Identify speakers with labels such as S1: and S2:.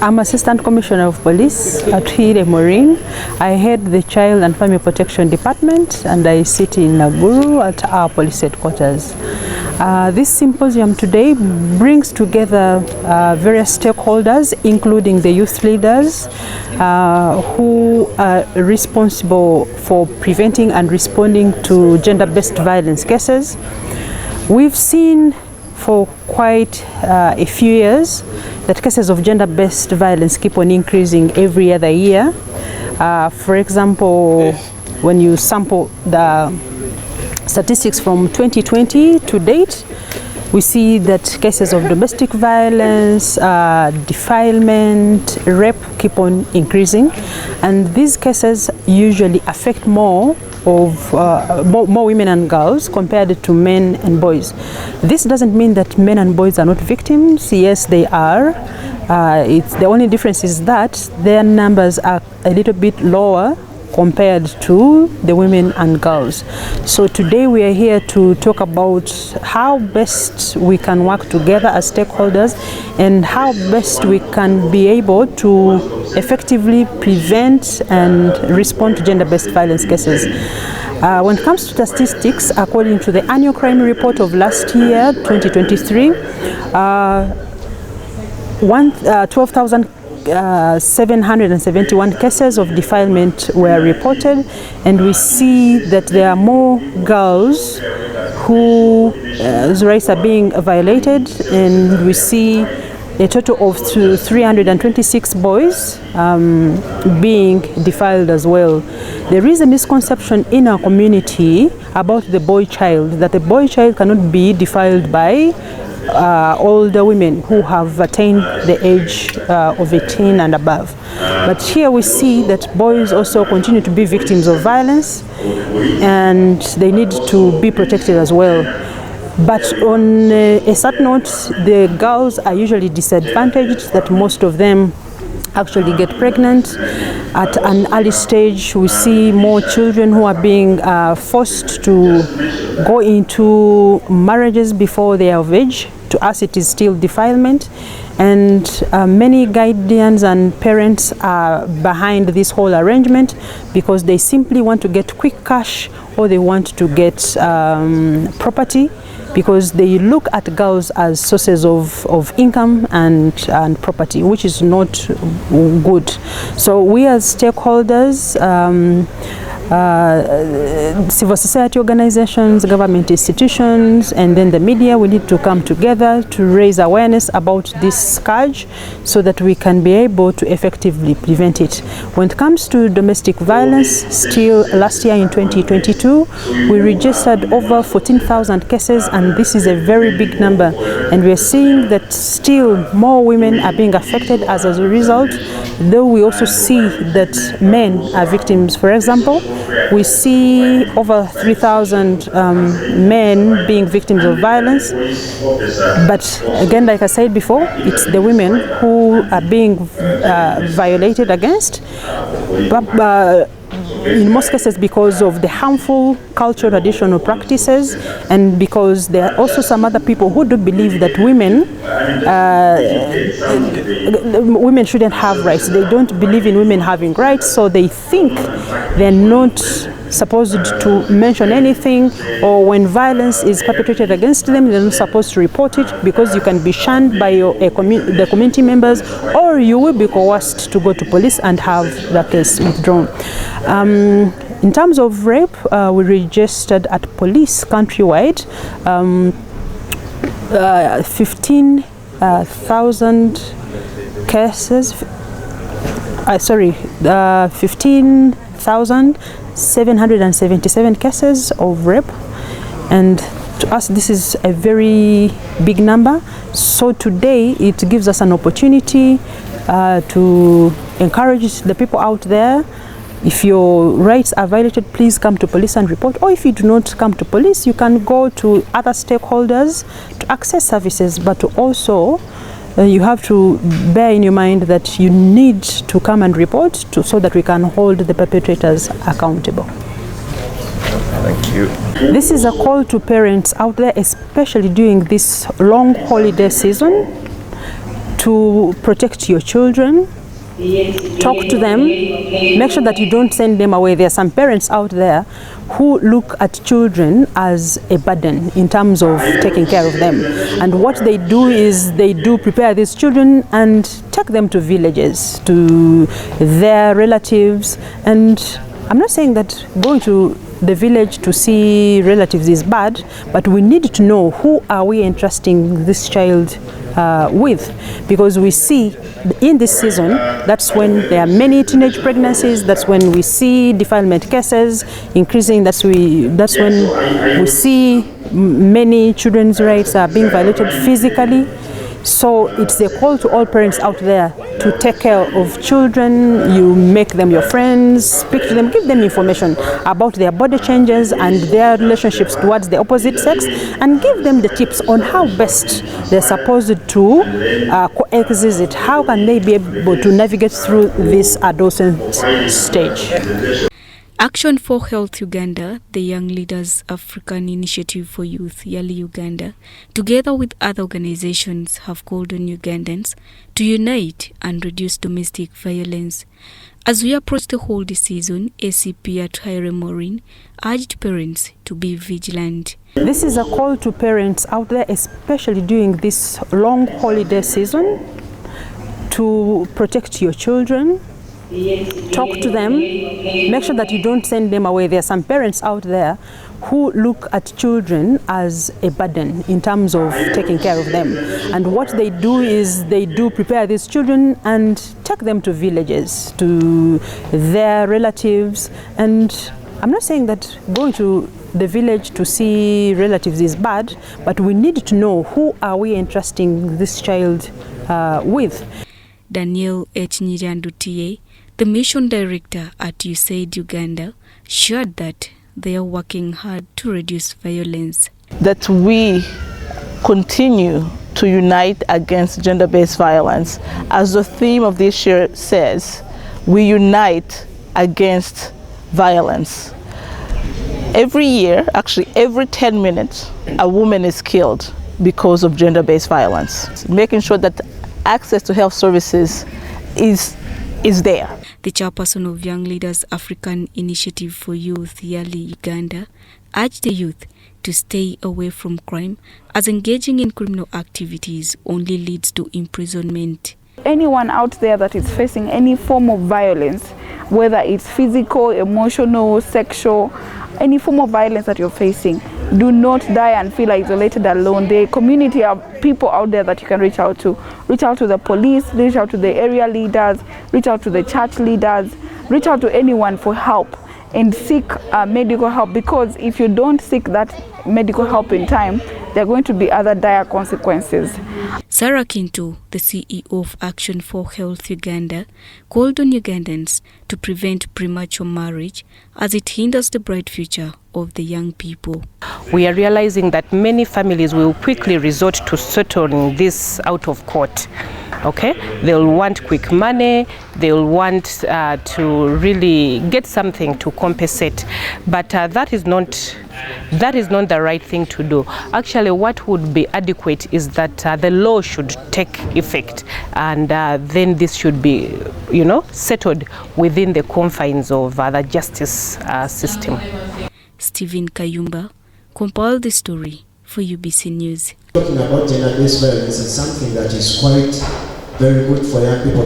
S1: I'm Assistant Commissioner of Police, Atuhairwe Maureen. I head the Child and Family Protection Department and I sit in Naguru at our police headquarters. This symposium today brings together various stakeholders, including the youth leaders who are responsible for preventing and responding to gender-based violence cases. We've seen for quite a few years that cases of gender-based violence keep on increasing every other year. For example, when you sample the statistics from 2020 to date, we see that cases of domestic violence, defilement, rape keep on increasing, and these cases usually affect more women and girls compared to men and boys. This doesn't mean that men and boys are not victims. Yes, they are. The only difference is that their numbers are a little bit lower compared to the women and girls. So today we are here to talk about how best we can work together as stakeholders and how best we can be able to effectively prevent and respond to gender-based violence cases. When it comes to statistics, according to the annual crime report of last year, 2023, 12,771 cases of defilement were reported, and we see that there are more girls whose rights are being violated, and we see a total of 326 boys being defiled as well. There is a misconception in our community about the boy child, that the boy child cannot be defiled by older women who have attained the age of 18 and above. But here we see that boys also continue to be victims of violence and they need to be protected as well. But on a sad note, the girls are usually disadvantaged, that most of them actually get pregnant at an early stage. We see more children who are being forced to go into marriages before they are of age. To us, it is still defilement, and many guardians and parents are behind this whole arrangement because they simply want to get quick cash, or they want to get property, because they look at girls as sources of income and property, which is not good. So we as stakeholders, civil society organizations, government institutions, and then the media, we need to come together to raise awareness about this scourge so that we can be able to effectively prevent it. When it comes to domestic violence, still last year in 2022, we registered over 14,000 cases, and this is a very big number. And we are seeing that still more women are being affected as a result, though we also see that men are victims. For example, we see over 3,000 men being victims of violence, but again, like I said before, it's the women who are being violated against, in most cases because of the harmful cultural traditional practices, and because there are also some other people who do believe that women shouldn't have rights. They don't believe in women having rights, so they think they're not supposed to mention anything, or when violence is perpetrated against them, they're not supposed to report it because you can be shunned by the community members, or you will be coerced to go to police and have the case withdrawn. In terms of rape, we registered at police countrywide 15,000 cases. 15,777 cases of rape, and to us this is a very big number. So today it gives us an opportunity to encourage the people out there. If your rights are violated, please come to police and report, or if you do not come to police, you can go to other stakeholders to access services, but also you have to bear in your mind that you need to come and report so that we can hold the perpetrators accountable.
S2: Thank you.
S1: This is a call to parents out there, especially during this long holiday season. to protect your children. Talk to them, make sure that you don't send them away. There are some parents out there who look at children as a burden in terms of taking care of them. And what they do is they do prepare these children and take them to villages, to their relatives. And I'm not saying that going to the village to see relatives is bad, but we need to know who are we entrusting this child with, because we see in this season that's when there are many teenage pregnancies, that's when we see defilement cases increasing, that's when we see many children's rights are being violated physically. So it's a call to all parents out there to take care of children. You make them your friends, speak to them, give them information about their body changes and their relationships towards the opposite sex, and give them the tips on how best they're supposed to coexist. How can they be able to navigate through this adolescent stage?
S3: Action for Health Uganda, the Young Leaders African Initiative for Youth, Yali Uganda, together with other organizations, have called on Ugandans to unite and reduce domestic violence. As we approach the holiday season, ACP Atuhairwe Maureen urged parents to be vigilant.
S1: This is a call to parents out there, especially during this long holiday season, to protect your children. Talk to them, make sure that you don't send them away. There are some parents out there who look at children as a burden in terms of taking care of them. And what they do is they do prepare these children and take them to villages, to their relatives. And I'm not saying that going to the village to see relatives is bad, but we need to know who are we entrusting this child with.
S3: Daniel H. Nyirandutie, the mission director at USAID Uganda, shared that they are working hard to reduce violence.
S4: That we continue to unite against gender-based violence. As the theme of this year says, we unite against violence. Every year, actually every 10 minutes, a woman is killed because of gender-based violence. Making sure that access to health services is there.
S3: The chairperson of Young Leaders African Initiative for Youth, Yali Uganda, urged the youth to stay away from crime, as engaging in criminal activities only leads to imprisonment.
S5: Anyone out there that is facing any form of violence, whether it's physical, emotional, sexual, any form of violence that you're facing, do not die and feel isolated alone. The community are people out there that you can reach out to. Reach out to the police, reach out to the area leaders, reach out to the church leaders, reach out to anyone for help and seek medical help, because if you don't seek that medical help in time, there are going to be other dire consequences.
S3: Sarah Kinto, the CEO of Action for Health Uganda, called on Ugandans to prevent premature marriage as it hinders the bright future of the young people.
S6: We are realizing that many families will quickly resort to settling this out of court. Okay, they'll want quick money, they'll want to really get something to compensate, but that is not the right thing to do. Actually, what would be adequate is that the law should take effect, and then this should be, settled within the confines of the justice system.
S3: Stephen Kayumba compiled the story for UBC News.
S7: Talking about gender-based violence is something that is quite very good for young people.